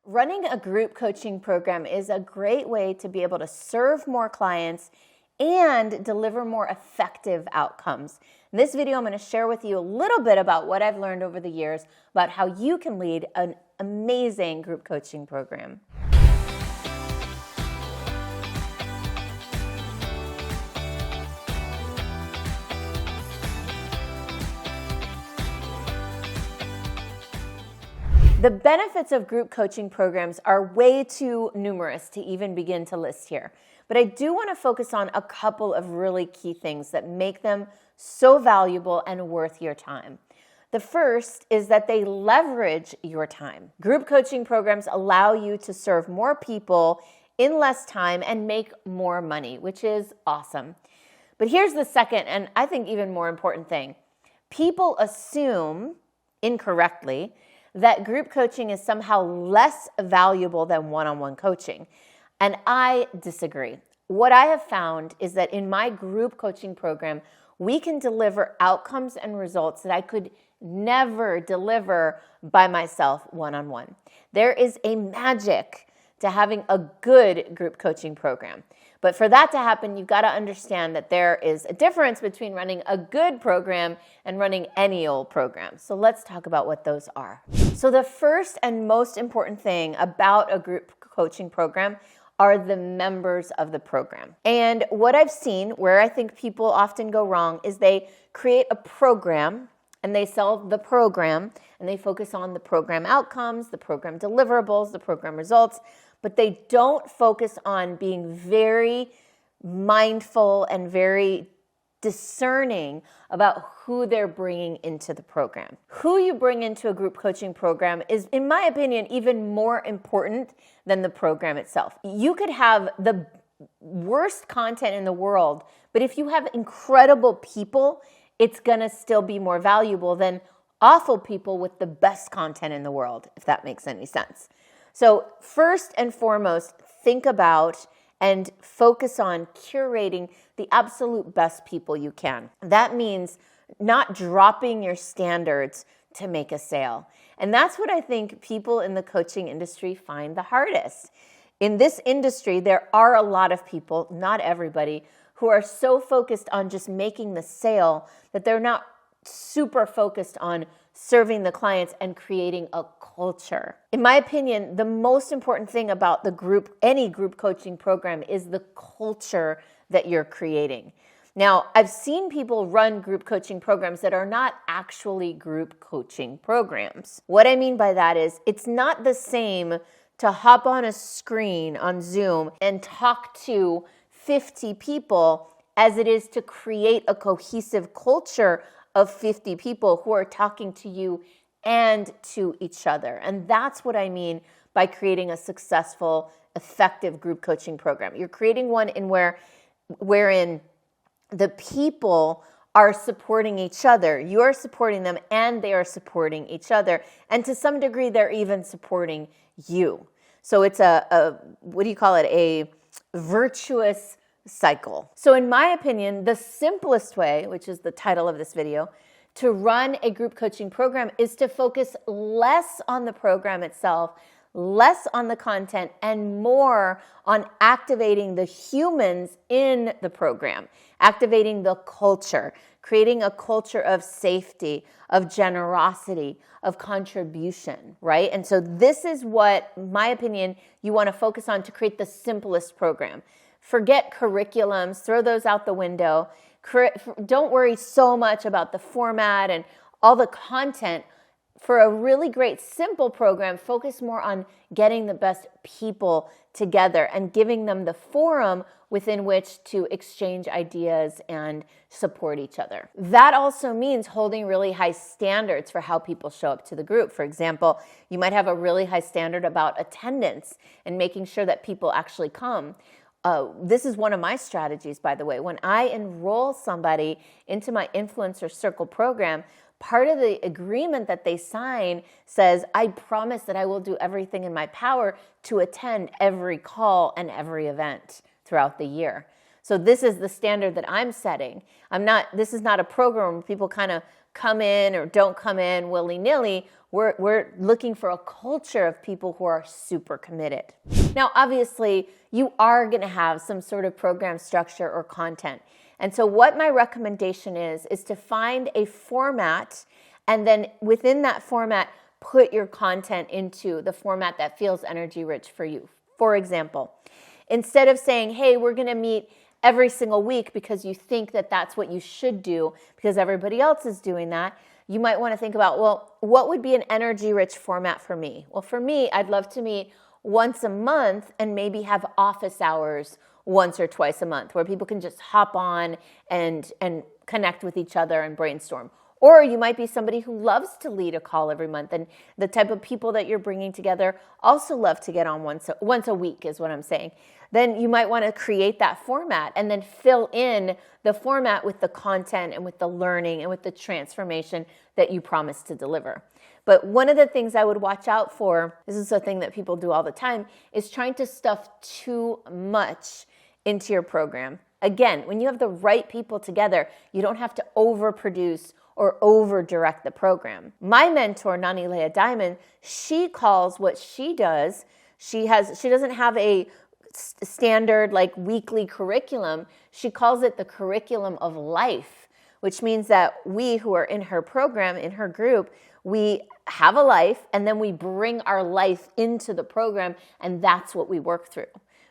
Running a group coaching program is a great way to be able to serve more clients and deliver more effective outcomes. In this video, I'm going to share with you a little bit about what I've learned over the years about how you can lead an amazing group coaching program. The benefits of group coaching programs are way too numerous to even begin to list here. But I do want to focus on a couple of really key things that make them so valuable and worth your time. The first is that they leverage your time. Group coaching programs allow you to serve more people in less time and make more money, which is awesome. But here's the second, and I think even more important thing. People assume, incorrectly, that group coaching is somehow less valuable than one-on-one coaching. And I disagree. What I have found is that in my group coaching program, we can deliver outcomes and results that I could never deliver by myself one-on-one. There is a magic to having a good group coaching program. But for that to happen, you've got to understand that there is a difference between running a good program and running any old program. So let's talk about what those are. So the first and most important thing about a group coaching program are the members of the program. And what I've seen, where I think people often go wrong, is they create a program and they sell the program and they focus on the program outcomes, the program deliverables, the program results, but they don't focus on being very mindful and very discerning about who they're bringing into the program. Who you bring into a group coaching program is, in my opinion, even more important than the program itself. You could have the worst content in the world, but if you have incredible people, it's gonna still be more valuable than awful people with the best content in the world, if that makes any sense. So first and foremost, think about and focus on curating the absolute best people you can. That means not dropping your standards to make a sale. And that's what I think people in the coaching industry find the hardest. In this industry, there are a lot of people, not everybody, who are so focused on just making the sale that they're not super focused on serving the clients and creating a culture. In my opinion, the most important thing about any group coaching program is the culture that you're creating. Now, I've seen people run group coaching programs that are not actually group coaching programs. What I mean by that is it's not the same to hop on a screen on Zoom and talk to 50 people as it is to create a cohesive culture of 50 people who are talking to you and to each other. And that's what I mean by creating a successful, effective group coaching program. You're creating one wherein the people are supporting each other. You are supporting them and they are supporting each other. And to some degree, they're even supporting you. So it's a virtuous cycle. So in my opinion, the simplest way, which is the title of this video, to run a group coaching program is to focus less on the program itself, less on the content, and more on activating the humans in the program, activating the culture, creating a culture of safety, of generosity, of contribution, right? And so this is what, in my opinion, you want to focus on to create the simplest program. Forget curriculums, throw those out the window. Don't worry so much about the format and all the content. For a really great simple program, focus more on getting the best people together and giving them the forum within which to exchange ideas and support each other. That also means holding really high standards for how people show up to the group. For example, you might have a really high standard about attendance and making sure that people actually come. This is one of my strategies, by the way. When I enroll somebody into my Influencer Circle program, part of the agreement that they sign says, I promise that I will do everything in my power to attend every call and every event throughout the year. So this is the standard that I'm setting. This is not a program where people kind of come in or don't come in willy-nilly. We're looking for a culture of people who are super committed. Now, obviously, you are going to have some sort of program structure or content. And so what my recommendation is to find a format, and then within that format, put your content into the format that feels energy rich for you. For example, instead of saying, hey, we're going to meet every single week because you think that that's what you should do because everybody else is doing that, you might want to think about, well, what would be an energy rich format for me? Well, for me, I'd love to meet once a month and maybe have office hours once or twice a month where people can just hop on and connect with each other and brainstorm. Or you might be somebody who loves to lead a call every month, and the type of people that you're bringing together also love to get on once a week is what I'm saying. Then you might want to create that format and then fill in the format with the content and with the learning and with the transformation that you promise to deliver. But one of the things I would watch out for, this is a thing that people do all the time, is trying to stuff too much into your program. Again, when you have the right people together, you don't have to overproduce or over-direct the program. My mentor, Nani Leah Diamond, she calls what she does, she doesn't have a standard like weekly curriculum. She calls it the curriculum of life, which means that we who are in her program, in her group, we have a life and then we bring our life into the program, and that's what we work through,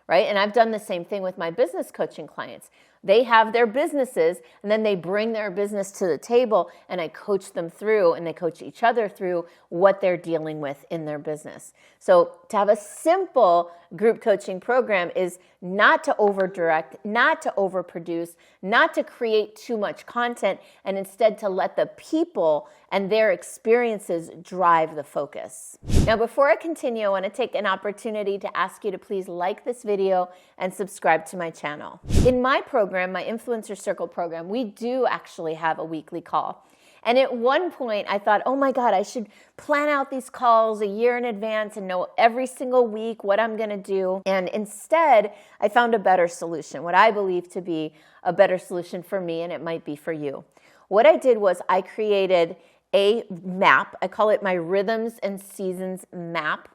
right? And I've done the same thing with my business coaching clients. They have their businesses and then they bring their business to the table, and I coach them through and they coach each other through what they're dealing with in their business. So to have a simple group coaching program is not to over-direct, not to overproduce, not to create too much content, and instead to let the people and their experiences drive the focus. Now, before I continue, I want to take an opportunity to ask you to please like this video and subscribe to my channel. In my program, my Influencer Circle program, we do actually have a weekly call. And at one point, I thought, oh my God, I should plan out these calls a year in advance and know every single week what I'm going to do. And instead, I found a better solution, what I believe to be a better solution for me, and it might be for you. What I did was I created a map. I call it my Rhythms and Seasons map.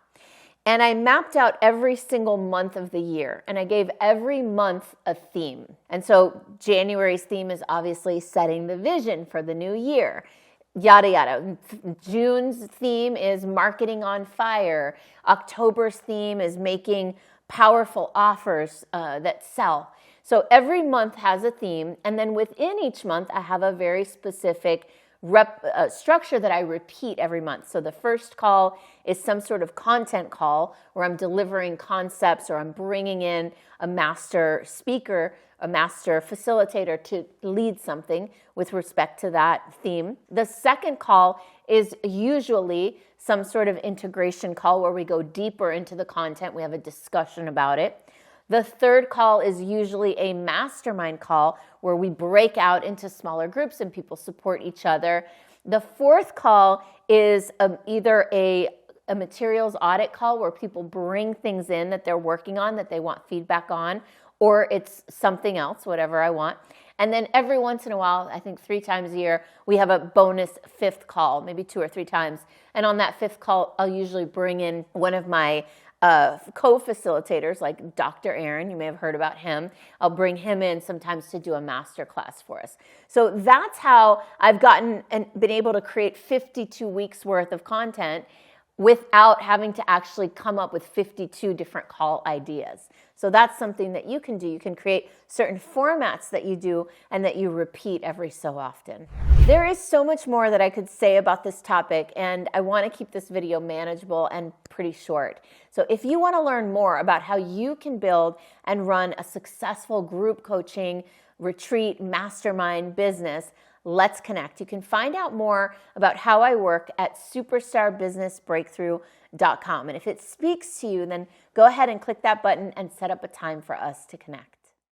And I mapped out every single month of the year, and I gave every month a theme. And so January's theme is obviously setting the vision for the new year, yada, yada. June's theme is marketing on fire. October's theme is making powerful offers that sell. So every month has a theme, and then within each month, I have a very specific structure that I repeat every month. So the first call is some sort of content call where I'm delivering concepts or I'm bringing in a master speaker, a master facilitator to lead something with respect to that theme. The second call is usually some sort of integration call where we go deeper into the content. We have a discussion about it. The third call is usually a mastermind call where we break out into smaller groups and people support each other. The fourth call is either a materials audit call where people bring things in that they're working on that they want feedback on, or it's something else, whatever I want. And then every once in a while, I think 3 times a year, we have a bonus fifth call, maybe 2 or 3 times. And on that fifth call, I'll usually bring in one of my co-facilitators like Dr. Aaron. You may have heard about him. I'll bring him in sometimes to do a master class for us. So that's how I've gotten and been able to create 52 weeks worth of content without having to actually come up with 52 different call ideas. So that's something that you can do. You can create certain formats that you do and that you repeat every so often. There is so much more that I could say about this topic, and I want to keep this video manageable and pretty short. So if you want to learn more about how you can build and run a successful group coaching, retreat, mastermind business, let's connect. You can find out more about how I work at superstarbusinessbreakthrough.com. And if it speaks to you, then go ahead and click that button and set up a time for us to connect.